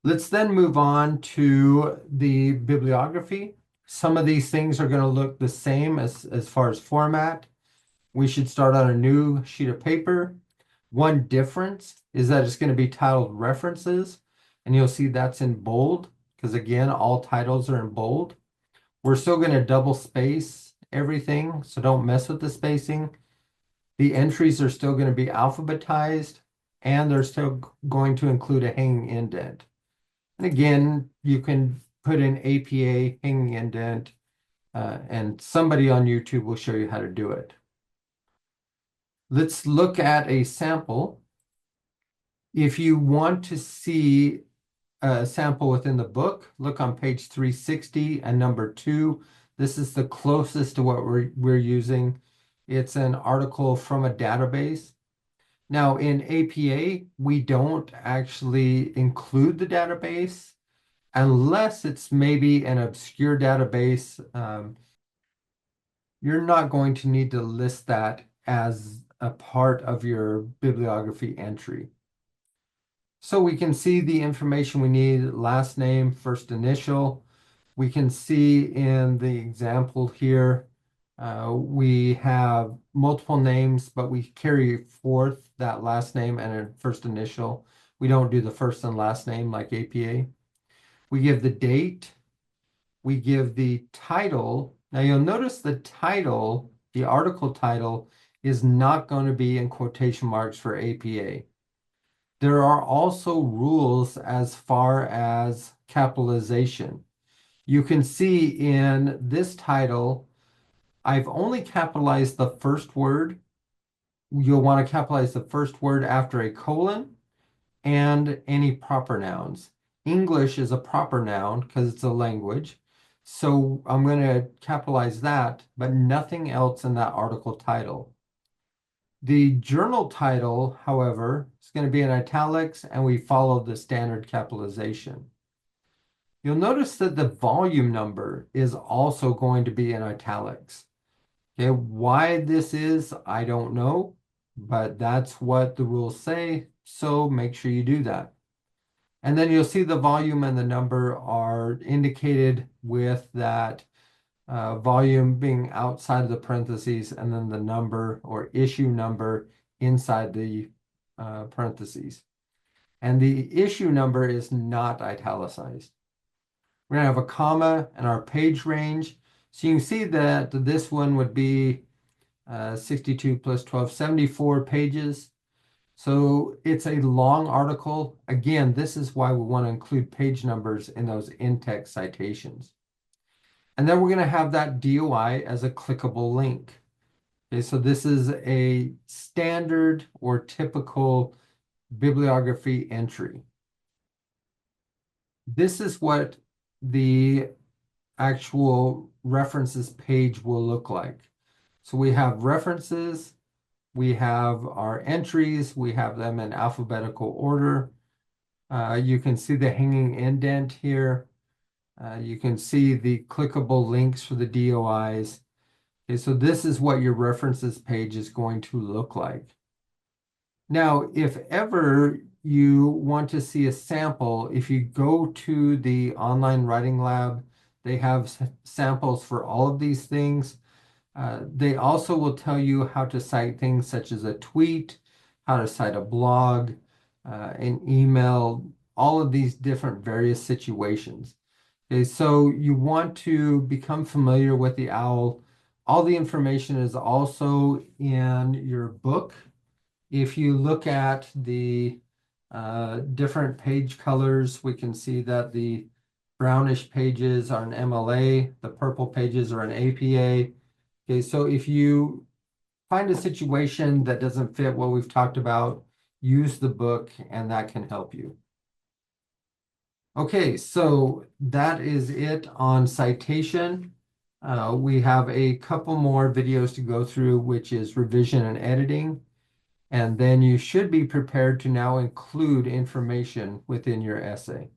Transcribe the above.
Let's then move on to the bibliography. Some of these things are going to look the same as far as format. We should start on a new sheet of paper. One difference is that it's going to be titled references, and you'll see that's in bold because again, all titles are in bold. We're still going to double space everything, so don't mess with the spacing. The entries are still going to be alphabetized, and they're still going to include a hanging indent. And again, you can put in APA hanging indent, and somebody on YouTube will show you how to do it. Let's look at a sample. If you want to see a sample within the book, look on page 360 and number 2. This is the closest to what we're using. It's an article from a database. Now in APA, we don't actually include the database unless it's maybe an obscure database. You're not going to need to list that as a part of your bibliography entry. So we can see the information we need, last name, first initial. We can see in the example here, we have multiple names, but we carry forth that last name and a first initial. We don't do the first and last name like APA. We give the date. We give the title. Now you'll notice the title, the article title, is not going to be in quotation marks for APA. There are also rules as far as capitalization. You can see in this title, I've only capitalized the first word. You'll want to capitalize the first word after a colon and any proper nouns. English is a proper noun because it's a language. So I'm going to capitalize that, but nothing else in that article title. The journal title, however, is going to be in italics, and we follow the standard capitalization. You'll notice that the volume number is also going to be in italics. Okay, why this is, I don't know, but that's what the rules say, so make sure you do that. And then you'll see the volume and the number are indicated with that volume being outside of the parentheses, and then the number or issue number inside the parentheses. And the issue number is not italicized. We're going to have a comma and our page range. So you can see that this one would be 62 plus 12, 74 pages. So it's a long article. Again, this is why we want to include page numbers in those in-text citations. And then we're going to have that DOI as a clickable link. Okay, so this is a standard or typical bibliography entry. This is what the actual references page will look like. So we have references, we have our entries, we have them in alphabetical order. You can see the hanging indent here. You can see the clickable links for the DOIs. Okay, so this is what your references page is going to look like. Now, if ever you want to see a sample, if you go to the online writing lab, they have samples for all of these things. They also will tell you how to cite things such as a tweet, how to cite a blog, an email, all of these different various situations. Okay, so you want to become familiar with the OWL. All the information is also in your book. If you look at the different page colors, we can see that the brownish pages are an MLA, the purple pages are an APA. Okay, so if you find a situation that doesn't fit what we've talked about, use the book and that can help you. Okay, so that is it on citation. We have a couple more videos to go through, which is revision and editing. And then you should be prepared to now include information within your essay.